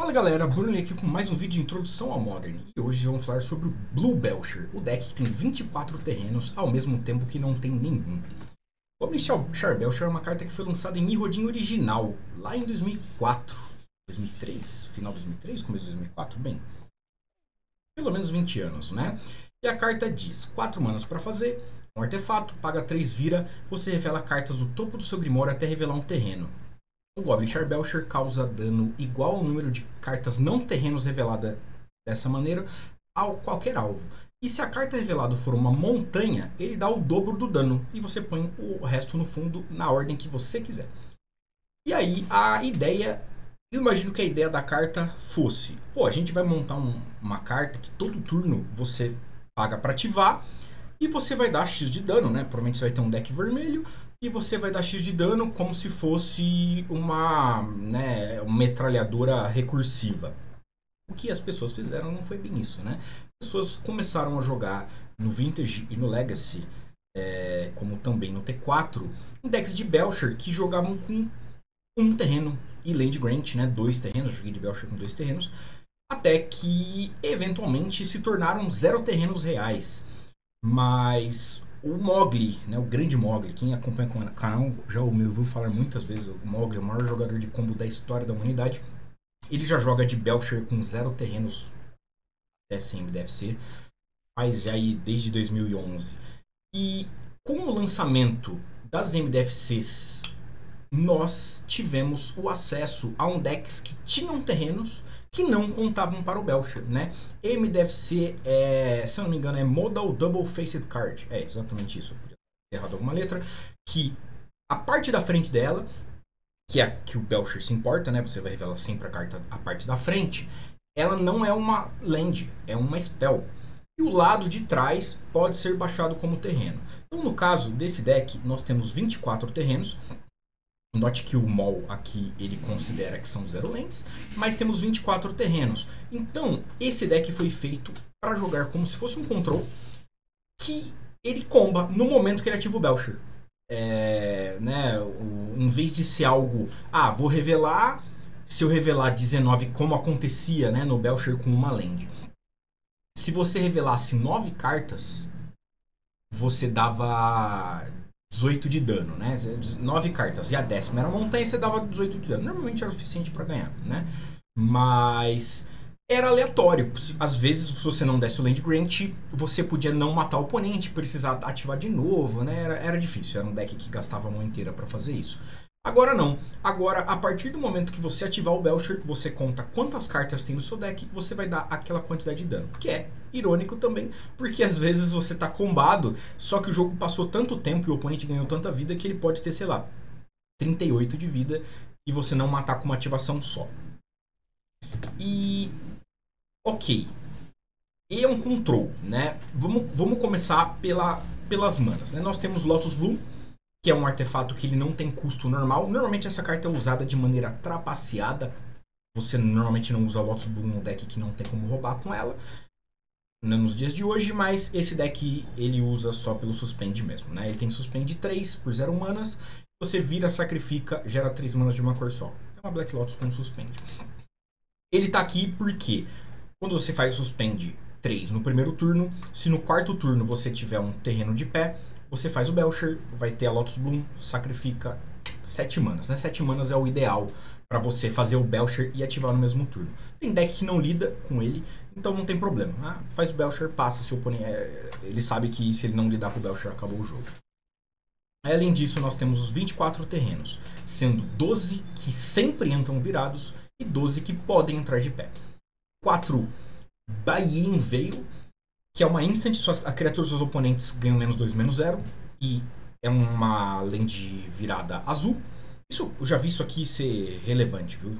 Fala galera, Bruno aqui com mais um vídeo de introdução ao Modern. E hoje vamos falar sobre o Blue Belcher, o deck que tem 24 terrenos ao mesmo tempo que não tem nenhum. O Goblin Char Belcher é uma carta que foi lançada em Mirrodin original, lá em 2004, 2003, final de 2003, começo de 2004, bem, pelo menos 20 anos, né? E a carta diz, 4 manas para fazer, um artefato, paga 3 vira, você revela cartas do topo do seu Grimório até revelar um terreno. O Goblin Char Belcher causa dano igual ao número de cartas não terrenos revelada dessa maneira a qualquer alvo. E se a carta revelada for uma montanha, ele dá o dobro do dano e você põe o resto no fundo na ordem que você quiser. E aí a ideia, eu imagino que a ideia da carta fosse, pô, a gente vai montar uma carta que todo turno você paga para ativar e você vai dar X de dano, né? Provavelmente você vai ter um deck vermelho e você vai dar X de dano como se fosse uma metralhadora recursiva. O que as pessoas fizeram não foi bem isso, né? As pessoas começaram a jogar no Vintage e no Legacy, como também no T4, decks de Belcher que jogavam com um terreno e Land Grant, né? 2 terrenos, eu joguei de Belcher com 2 terrenos, até que eventualmente se tornaram 0 terrenos reais. Mas o Mogli, né, o grande Mogli, quem acompanha o canal já me ouviu falar muitas vezes, o Mogli é o maior jogador de combo da história da humanidade. Ele já joga de Belcher com 0 terrenos SMDFC, faz aí desde 2011. E com o lançamento das MDFCs, nós tivemos o acesso a decks que tinham terrenos que não contavam para o Belcher, né? MDFC, se eu não me engano, é Modal Double Faced Card. É exatamente isso, eu podia ter errado alguma letra. Que a parte da frente dela, que é a que o Belcher se importa, né? Você vai revelar sempre a carta, a parte da frente. Ela não é uma land, é uma spell. E o lado de trás pode ser baixado como terreno. Então, no caso desse deck, nós temos 24 terrenos. Note que o Mol aqui ele considera que são 0 lands, mas temos 24 terrenos. Então, esse deck foi feito para jogar como se fosse um control que ele comba no momento que ele ativa o Belcher. Em vez de ser algo, vou revelar, se eu revelar 19 como acontecia, né, no Belcher com uma land. Se você revelasse 9 cartas, você dava 18 de dano, né? 9 cartas e a 10ª era montanha, você dava 18 de dano. Normalmente era o suficiente para ganhar, né? Mas era aleatório. Às vezes, se você não desse o Land Grant, você podia não matar o oponente, precisar ativar de novo, né? Era difícil. Era um deck que gastava a mão inteira para fazer isso. Agora não. Agora, a partir do momento que você ativar o Belcher, você conta quantas cartas tem no seu deck, você vai dar aquela quantidade de dano. Que é irônico também, porque às vezes você tá combado, só que o jogo passou tanto tempo e o oponente ganhou tanta vida que ele pode ter, sei lá, 38 de vida e você não matar com uma ativação só. E... ok. E é um control, né? Vamos começar pelas manas, né? Nós temos Lotus Bloom, que é um artefato que ele não tem custo normal. Normalmente essa carta é usada de maneira trapaceada. Você normalmente não usa Lotus Bloom no deck que não tem como roubar com ela, nos dias de hoje, mas esse deck ele usa só pelo Suspend mesmo, né? Ele tem Suspend 3 por 0 manas, você vira, sacrifica, gera 3 manas de uma cor só. É uma Black Lotus com Suspend. Ele tá aqui porque quando você faz Suspend 3 no primeiro turno, se no quarto turno você tiver um terreno de pé, você faz o Belcher, vai ter a Lotus Bloom, sacrifica 7 manas, né? 7 manas é o ideal para você fazer o Belcher e ativar no mesmo turno. Tem deck que não lida com ele, então não tem problema. Faz o Belcher, passa, se o oponente, ele sabe que se ele não lidar com o Belcher, acabou o jogo. Além disso, nós temos os 24 terrenos, sendo 12 que sempre entram virados e 12 que podem entrar de pé. 4 Buy-in Veil, que é uma instant, a criatura dos seus oponentes ganham -2/-0 e é uma land virada azul. Eu já vi isso aqui ser relevante, viu?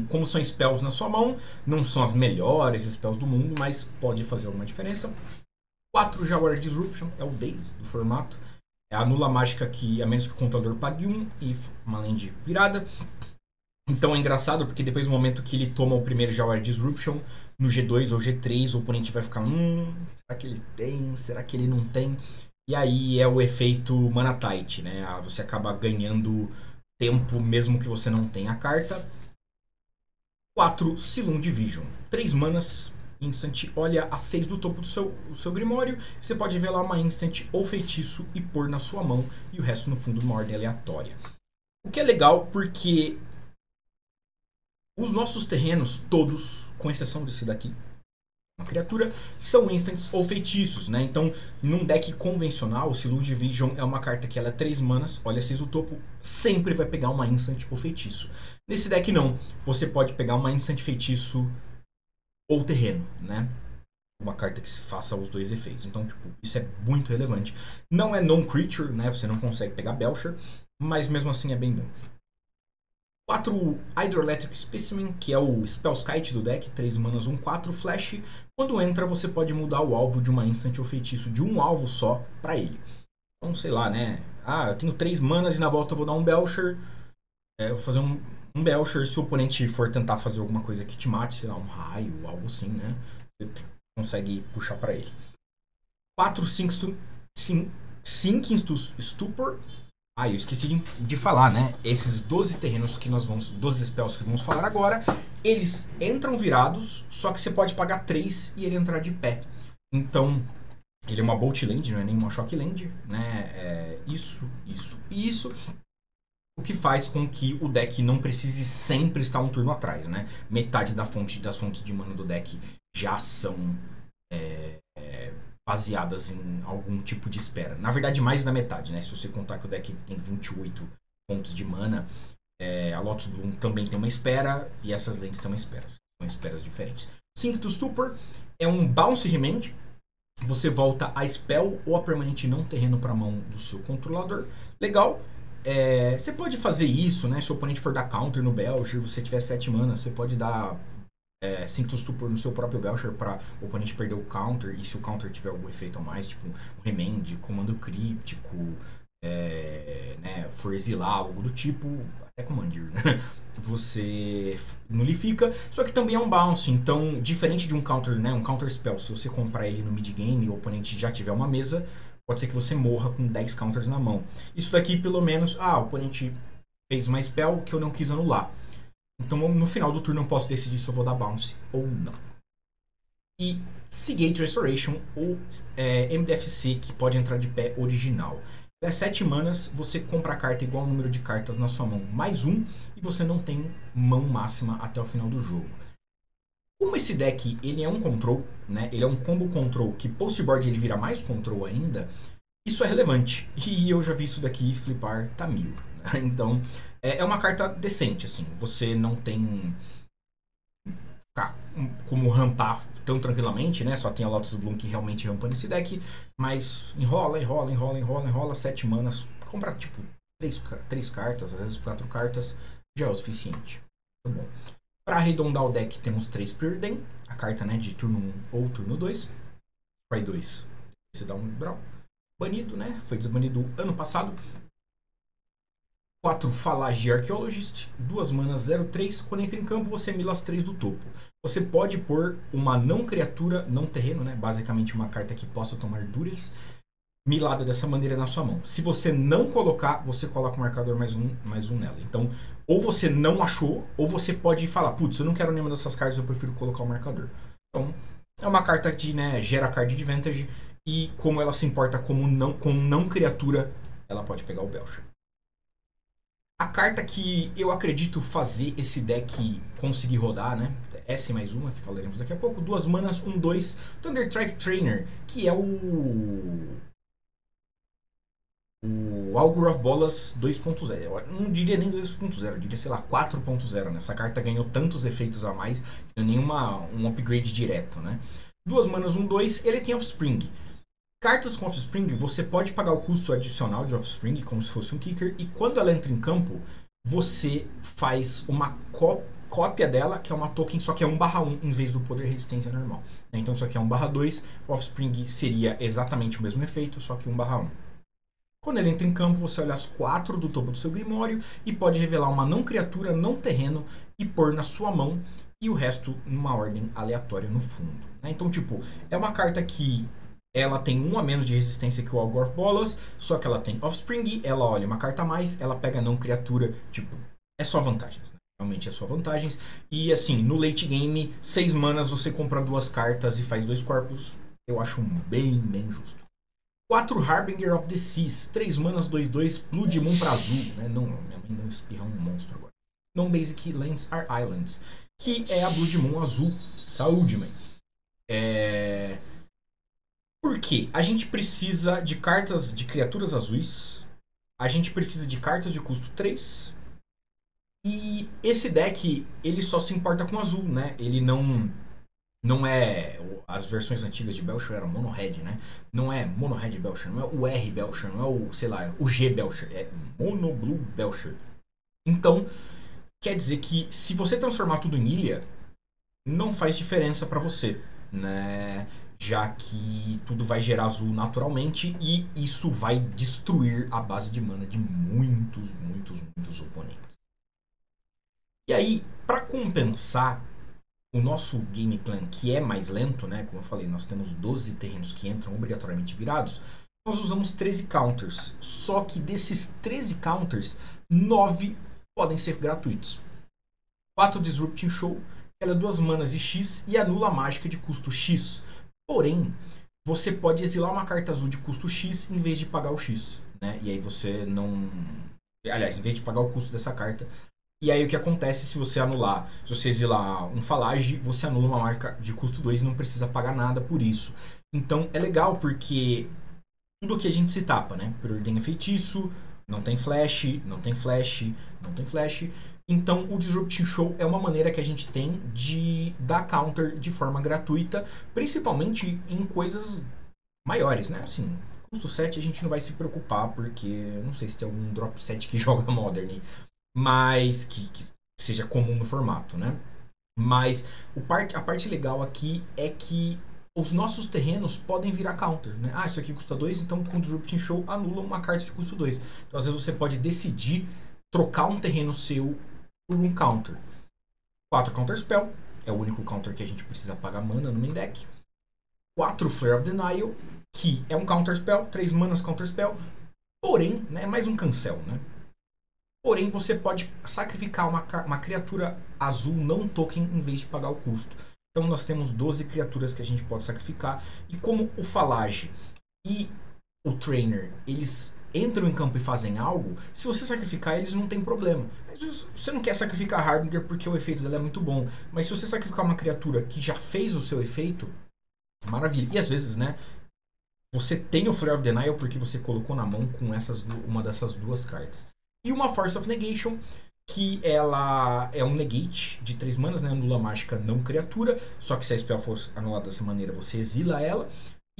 Como são spells na sua mão, não são as melhores spells do mundo, mas pode fazer alguma diferença. 4 Jawar Disruption, é o Day do formato. Anula a mágica que, a menos que o controlador pague 1 e uma land virada. Então é engraçado porque depois do momento que ele toma o primeiro Jawar Disruption, no G2 ou G3, o oponente vai ficar, será que ele tem? Será que ele não tem? E aí é o efeito Mana Tite, né? Você acaba ganhando tempo mesmo que você não tenha a carta. 4 Sylum Division. 3 manas, instant, olha a 6 do topo do seu Grimório. Você pode revelar uma instant ou feitiço e pôr na sua mão. E o resto no fundo numa ordem aleatória. O que é legal porque os nossos terrenos, todos, com exceção desse daqui, uma criatura, são instants ou feitiços, né? Então, num deck convencional, o Sylum Division é uma carta que ela é 3 manas, olha 6 do topo, sempre vai pegar uma instant ou feitiço. Nesse deck não, você pode pegar uma instant, feitiço ou terreno, né? Uma carta que faça os dois efeitos. Então, tipo, isso é muito relevante. Não é non-creature, né? Você não consegue pegar Belcher, mas mesmo assim é bem bom. 4 Hydroelectric Specimen, que é o Spellskite do deck, 3 manas, 1/4 flash. Quando entra, você pode mudar o alvo de uma instant ou feitiço de um alvo só pra ele. Então, sei lá, né? Ah, eu tenho 3 manas e na volta eu vou dar um Belcher. Eu vou fazer um Belcher. Se o oponente for tentar fazer alguma coisa que te mate, sei lá, um raio, algo assim, né? Você consegue puxar pra ele. 4 Sinking Stupor. Ah, eu esqueci de falar, né? Esses 12 terrenos que nós vamos... 12 spells que vamos falar agora, eles entram virados, só que você pode pagar 3 e ele entrar de pé. Então, ele é uma Bolt Land, não é nem uma Shock Land, né? Isso. O que faz com que o deck não precise sempre estar um turno atrás, né? Metade das fontes de mana do deck já são... baseadas em algum tipo de espera. Na verdade, mais da metade, né? Se você contar que o deck tem 28 pontos de mana, a Lotus Bloom também tem uma espera, e essas lentes também esperam. São esperas diferentes. Sink to Stupor é um Bounce Remand. Você volta a spell ou a permanente não terreno para a mão do seu controlador. Legal. Você pode fazer isso, né? Se o oponente for dar counter no Belcher, você tiver 7 mana, você pode dar... Sink to Stupor no seu próprio Belcher para o oponente perder o counter, e se o counter tiver algum efeito a mais, tipo um Remand, comando críptico, né, for exilar, algo do tipo, até Commandeer, né? Você nulifica, só que também é um bounce, então diferente de um counter, né, um counter spell, se você comprar ele no mid game e o oponente já tiver uma mesa, pode ser que você morra com 10 counters na mão. Isso daqui pelo menos, o oponente fez uma spell que eu não quis anular. Então, no final do turno, eu posso decidir se eu vou dar bounce ou não. E Seagate Restoration, ou MDFC, que pode entrar de pé original. 7 manas, você compra a carta igual ao número de cartas na sua mão, mais 1, e você não tem mão máxima até o final do jogo. Como esse deck ele é um control, né? Ele é um combo control, que post-board ele vira mais control ainda, isso é relevante. E eu já vi isso daqui flipar Tamil. Então, é uma carta decente, assim. Você não tem como rampar tão tranquilamente, né? Só tem a Lotus Bloom que realmente rampa nesse deck. Mas enrola. 7 manas. Comprar, tipo, 3 cartas, às vezes 4 cartas, já é o suficiente. Tá bom. Para arredondar o deck, temos 3 Preordain. A carta, né, de turno 1 ou turno 2. Try 2. Você dá um draw. Banido, né? Foi desbanido ano passado. 4 Fallagy Archaeologist, 2 manas 0/3. Quando entra em campo, você mila as 3 do topo. Você pode pôr uma não criatura, não terreno, né? Basicamente uma carta que possa tomar duras, milada dessa maneira na sua mão. Se você não colocar, você coloca o marcador mais um nela. Então, ou você não achou, ou você pode falar, putz, eu não quero nenhuma dessas cartas, eu prefiro colocar o marcador. Então, é uma carta que, né, gera card advantage, e como ela se importa com não criatura, ela pode pegar o Belcher. A carta que eu acredito fazer esse deck conseguir rodar, né? Essa e mais uma, que falaremos daqui a pouco. 2 manas, 1/2. Thunder Tribe Trainer, que é o Augur of Bolas 2.0. Eu não diria nem 2.0, eu diria, sei lá, 4.0, né? Essa carta ganhou tantos efeitos a mais, que não é um upgrade direto, né? 2 manas, 1/2. Ele tem Offspring. Cartas com Offspring, você pode pagar o custo adicional de Offspring, como se fosse um kicker, e quando ela entra em campo, você faz uma cópia dela, que é uma token, só que é 1/1 em vez do poder resistência normal. Então isso aqui é 1/2, o Offspring seria exatamente o mesmo efeito, só que 1/1. Quando ele entra em campo, você olha as 4 do topo do seu Grimório e pode revelar uma não criatura, não terreno e pôr na sua mão, e o resto numa ordem aleatória no fundo. Então, tipo, é uma carta que ela tem 1 a menos de resistência que o Augur of Bolas, só que ela tem Offspring, ela olha uma carta a mais, ela pega não criatura, tipo, é só vantagens. Realmente é só vantagens. E assim, no late game, 6 manas você compra 2 cartas e faz 2 corpos. Eu acho bem justo. 4 Harbinger of the Seas, 3 manas, 2/2, Blood Moon pra azul. Né? Não, minha mãe não espirra um monstro agora. Non-basic lands are islands. Que é a Blood Moon azul. Saúde, mãe. Por quê? A gente precisa de cartas de criaturas azuis. A gente precisa de cartas de custo 3. E esse deck, ele só se importa com azul, né? Ele não é... As versões antigas de Belcher eram Mono Red, né? Não é Mono Red Belcher, não é o R Belcher, não é o, sei lá, o G Belcher. É Mono Blue Belcher. Então, quer dizer que se você transformar tudo em ilha, não faz diferença pra você, né? Já que tudo vai gerar azul naturalmente e isso vai destruir a base de mana de muitos oponentes. E aí, para compensar o nosso game plan, que é mais lento, né? Como eu falei, nós temos 12 terrenos que entram obrigatoriamente virados. Nós usamos 13 counters. Só que desses 13 counters, 9 podem ser gratuitos. 4 Disrupting Show, ela é 2 manas e X e anula a mágica de custo X. Porém, você pode exilar uma carta azul de custo X em vez de pagar o X. Né? E aí você não... Aliás, em vez de pagar o custo dessa carta. E aí o que acontece se você anular, se você exilar um Falage, você anula uma marca de custo 2 e não precisa pagar nada por isso. Então é legal porque tudo que a gente se tapa, né? Preordenha Feitiço, não tem flash, não tem flash, não tem flash. Então o Disrupting Show é uma maneira que a gente tem de dar counter de forma gratuita, principalmente em coisas maiores, né? Assim, custo 7 a gente não vai se preocupar, porque não sei se tem algum drop 7 que joga Modern, mas que seja comum no formato, né? Mas a parte legal aqui é que os nossos terrenos podem virar counter, né? Ah, isso aqui custa 2, então com o Disrupting Show anula uma carta de custo 2. Então às vezes você pode decidir trocar um terreno seu por um counter. 4 Counter Spell, é o único counter que a gente precisa pagar mana no main deck. 4 Flare of Denial, que é um Counter Spell, 3 manas Counter Spell, porém, né, é mais um cancel, né? Porém, você pode sacrificar uma criatura azul não token em vez de pagar o custo. Então nós temos 12 criaturas que a gente pode sacrificar. E como o Falage e o Trainer, eles entram em campo e fazem algo, se você sacrificar eles não tem problema. Mas você não quer sacrificar a Harbinger porque o efeito dela é muito bom. Mas se você sacrificar uma criatura que já fez o seu efeito, maravilha. E às vezes, né, você tem o Flare of Denial porque você colocou na mão com uma dessas duas cartas. E uma Force of Negation, que ela é um negate de 3 manas, né? Anula mágica não criatura. Só que se a spell for anulada dessa maneira, você exila ela.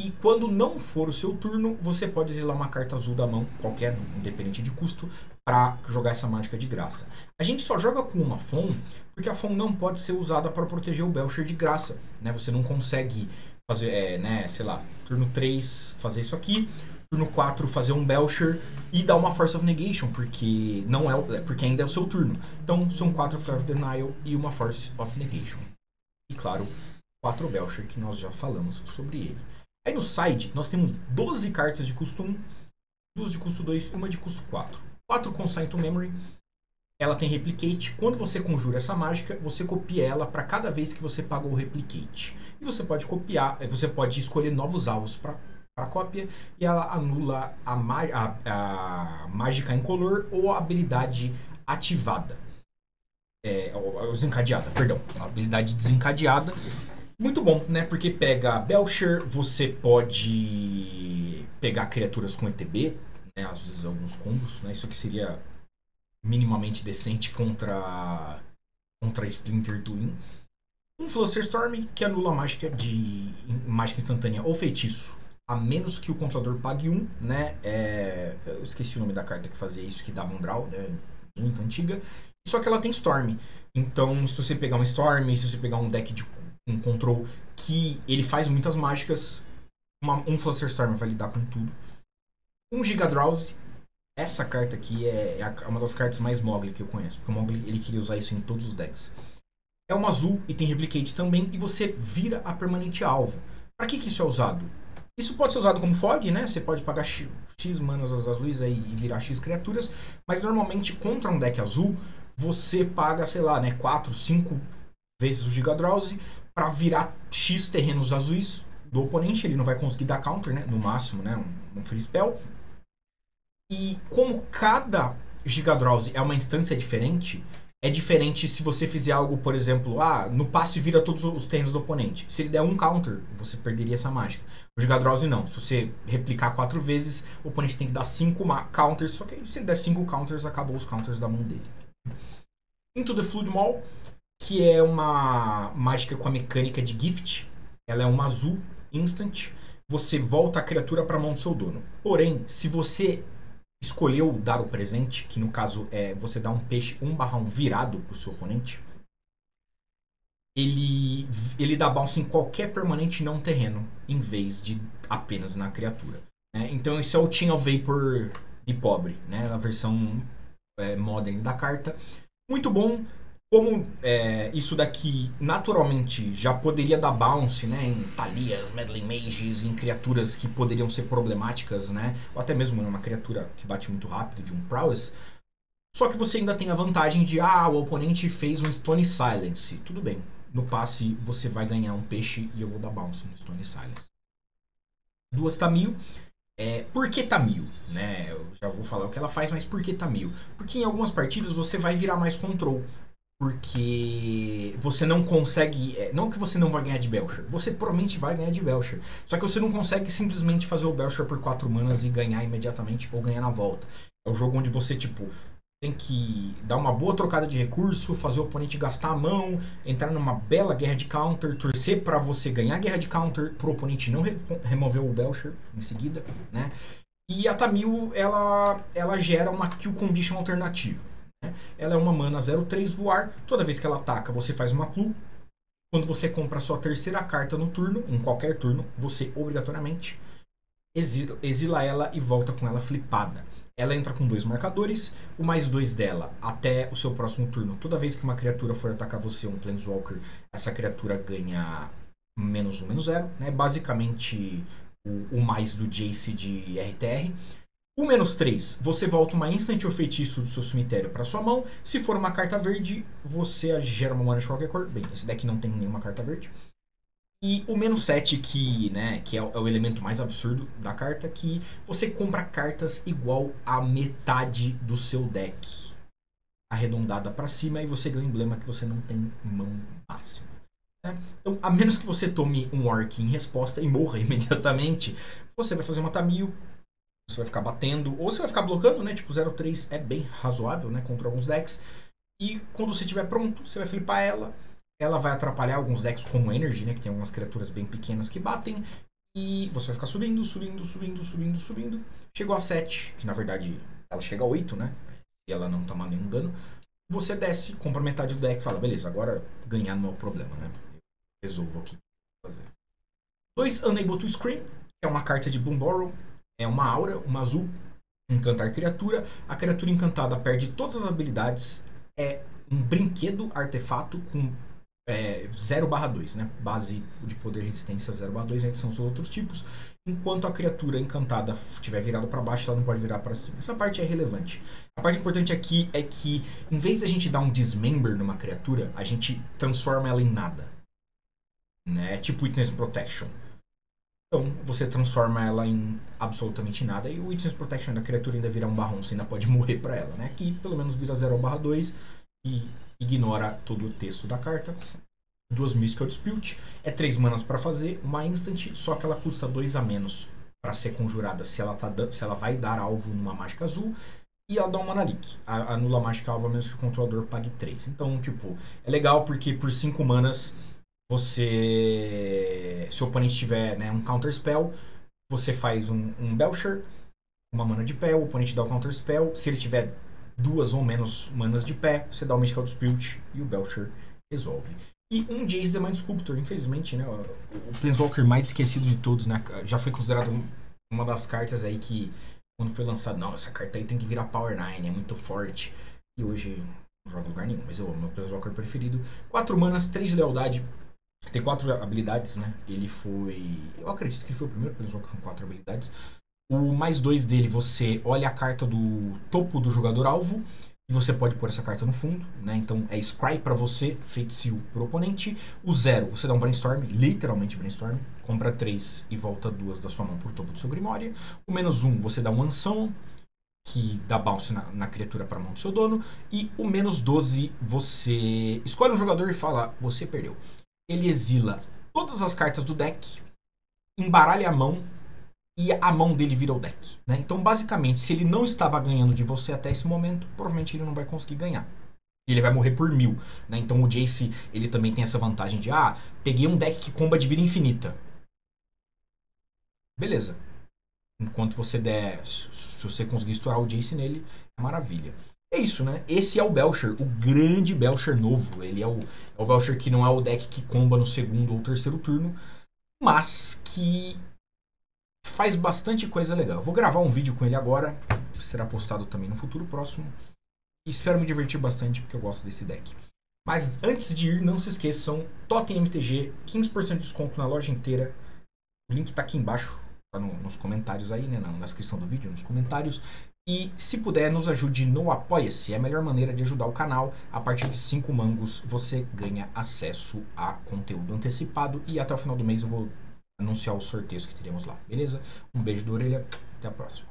E quando não for o seu turno, você pode exilar uma carta azul da mão, qualquer, independente de custo, para jogar essa mágica de graça. A gente só joga com uma FON, porque a FON não pode ser usada para proteger o Belcher de graça. Né? Você não consegue fazer, né, sei lá, turno 3 fazer isso aqui, turno 4 fazer um Belcher e dar uma Force of Negation, porque não porque ainda é o seu turno. Então são 4 Flare of Denial e uma Force of Negation. E claro, 4 Belcher, que nós já falamos sobre ele. Aí no side, nós temos 12 cartas de custo 1, 2 de custo 2 e uma de custo 4. 4 Consign to Memory. Ela tem Replicate. Quando você conjura essa mágica, você copia ela para cada vez que você pagou o Replicate. E você pode copiar, você pode escolher novos alvos para a cópia e ela anula a mágica incolor ou a habilidade ativada. Desencadeada, perdão. A habilidade desencadeada. Muito bom, né? Porque pega Belcher, você pode pegar criaturas com ETB, né? Às vezes alguns combos, né? Isso aqui seria minimamente decente contra Splinter Twin. Um Flusterstorm, que anula a mágica instantânea ou feitiço, a menos que o controlador pague 1, né? Eu esqueci o nome da carta que fazia isso, que dava um draw, né? Muito antiga. Só que ela tem Storm. Então, se você pegar um Storm, se você pegar um deck de um control que ele faz muitas mágicas, um Flusterstorm vai lidar com tudo. Um Giga Drowsy. Essa carta aqui é uma das cartas mais Mogli que eu conheço, porque o Mogli ele queria usar isso em todos os decks. É uma azul e tem Replicate também, e você vira a permanente alvo. Para que isso é usado? Isso pode ser usado como Fog, né? Você pode pagar X manas azuis aí e virar X criaturas, mas normalmente contra um deck azul, você paga, sei lá, né, 4, 5 vezes o Giga Drowse pra virar X terrenos azuis do oponente. Ele não vai conseguir dar counter, né? No máximo, né? Um free spell. E como cada Giga Drowse é uma instância diferente, é diferente se você fizer algo, por exemplo, no passe vira todos os terrenos do oponente. Se ele der um counter, você perderia essa mágica. O Giga Drowse não. Se você replicar 4 vezes, o oponente tem que dar 5 counters. Só que se ele der 5 counters, acabou os counters da mão dele. Into the Flood Maul, que é uma mágica com a mecânica de gift. Ela é uma azul instant. Você volta a criatura para a mão do seu dono. Porém, se você escolheu dar o presente, que no caso é você dar um peixe 1/1 virado pro seu oponente, ele dá bounce em qualquer permanente não terreno, em vez de apenas na criatura. Né? Então esse é o Team of Vapor de pobre, né? Na versão modern da carta. Muito bom. Como isso daqui naturalmente já poderia dar bounce, né, em Thalias, Meddling Mages, em criaturas que poderiam ser problemáticas, né, ou até mesmo uma criatura que bate muito rápido, de um Prowess, só que você ainda tem a vantagem de, o oponente fez um Stone Silence. Tudo bem, no passe você vai ganhar um peixe e eu vou dar bounce no Stone Silence. 2 Tamil. Por que Tamil? Né? Eu já vou falar o que ela faz, mas por que Tamil? Porque em algumas partidas você vai virar mais control. Porque você não consegue. Não que você não vai ganhar de Belcher. Você provavelmente vai ganhar de Belcher. Só que você não consegue simplesmente fazer o Belcher por 4 manas e ganhar imediatamente ou ganhar na volta. É um jogo onde você, tipo, tem que dar uma boa trocada de recurso, fazer o oponente gastar a mão, entrar numa bela guerra de counter, torcer para você ganhar a guerra de counter, pro oponente não remover o Belcher em seguida, né? E a Tamil, ela gera uma kill condition alternativa. Ela é uma mana 0/3 voar. Toda vez que ela ataca, você faz uma clue. Quando você compra a sua terceira carta no turno, em qualquer turno, você obrigatoriamente exila ela e volta com ela flipada. Ela entra com 2 marcadores, o +2 dela até o seu próximo turno. Toda vez que uma criatura for atacar você, um Planeswalker, essa criatura ganha -1, -0. Né? Basicamente o mais do Jace de RTR. O -3, você volta uma instant ou feitiço do seu cemitério para sua mão. Se for uma carta verde, você gera uma mana de qualquer cor. Bem, esse deck não tem nenhuma carta verde. E o -7, que é o elemento mais absurdo da carta, que você compra cartas igual a metade do seu deck, arredondada para cima, e você ganha um emblema que você não tem mão máxima. Né? Então, a menos que você tome um Orc em resposta e morra imediatamente, você vai fazer uma Tamil. Você vai ficar batendo, ou você vai ficar blocando, né? Tipo, 0/3 é bem razoável, né? Contra alguns decks. E quando você estiver pronto, você vai flipar ela. Ela vai atrapalhar alguns decks como Energy, né? Que tem algumas criaturas bem pequenas que batem. E você vai ficar subindo, subindo, subindo, subindo, subindo. Chegou a 7, que na verdade ela chega a 8, né? E ela não toma nenhum dano. Você desce, compra metade do deck e fala, beleza, agora ganhar não é o problema, né? Eu resolvo aqui. 2 Unable to Scream, que é uma carta de Bloomburrow. É uma aura, uma azul, encantar criatura. A criatura encantada perde todas as habilidades. É um brinquedo artefato com 0/2, né? Base de poder resistência 0/2, né? Que são os outros tipos. Enquanto a criatura encantada estiver virada para baixo, ela não pode virar para cima. Essa parte é relevante. A parte importante aqui é que, em vez de a gente dar um dismember numa criatura, a gente transforma ela em nada. Né? Tipo Witness Protection. Então, você transforma ela em absolutamente nada e o Witness Protection da criatura ainda vira 1/1, você ainda pode morrer pra ela, né? Aqui, pelo menos, vira 0/2 e ignora todo o texto da carta. 2 Mystical Dispute, 3 manas pra fazer, uma instant, só que ela custa 2 a menos pra ser conjurada se ela vai dar alvo numa mágica azul, e ela dá um mana leak, anula a mágica alvo a menos que o controlador pague 3. Então, tipo, é legal porque por 5 manas... se o oponente tiver, né, um counter spell, você faz um Belcher, uma mana de pé, o oponente dá o counter spell. Se ele tiver 2 ou menos manas de pé, você dá o Mystical Dispute e o Belcher resolve. E um Jace the Mind Sculptor, infelizmente, né, o Planeswalker mais esquecido de todos, né, já foi considerado uma das cartas aí que, quando foi lançado, não, essa carta aí tem que virar Power 9, é muito forte. E hoje não joga em lugar nenhum, mas é o meu Planeswalker preferido. 4 manas, 3 de lealdade. Tem 4 habilidades, né? Ele foi... Eu acredito que ele foi o primeiro Planeswalker com 4 habilidades. O +2 dele, você olha a carta do topo do jogador alvo e você pode pôr essa carta no fundo, né? Então é Scry para você, Feitiço pro oponente. O 0, você dá um Brainstorm, literalmente Brainstorm. Compra 3 e volta 2 da sua mão por topo do seu Grimória. O -1, você dá um Unsummon, que dá bounce na criatura para a mão do seu dono. E o -12, você escolhe um jogador e fala, você perdeu. Ele exila todas as cartas do deck, embaralha a mão, e a mão dele vira o deck, né? Então, basicamente, se ele não estava ganhando de você até esse momento, provavelmente ele não vai conseguir ganhar. Ele vai morrer por 1000, né? Então o Jace, ele também tem essa vantagem de, peguei um deck que comba de vida infinita. Beleza. Enquanto você der, se você conseguir estourar o Jace nele, é maravilha. É isso, né? Esse é o Belcher, o grande Belcher novo. Ele é o Belcher que não é o deck que comba no segundo ou terceiro turno, mas que faz bastante coisa legal. Eu vou gravar um vídeo com ele agora, que será postado também no futuro próximo. E espero me divertir bastante, porque eu gosto desse deck. Mas antes de ir, não se esqueçam, Totem MTG, 15% de desconto na loja inteira. O link tá aqui embaixo, tá nos comentários aí, né? Na descrição do vídeo, nos comentários. E se puder, nos ajude no Apoia-se. É a melhor maneira de ajudar o canal. A partir de 5 mangos, você ganha acesso a conteúdo antecipado. E até o final do mês eu vou anunciar os sorteios que teremos lá, beleza? Um beijo da orelha, até a próxima.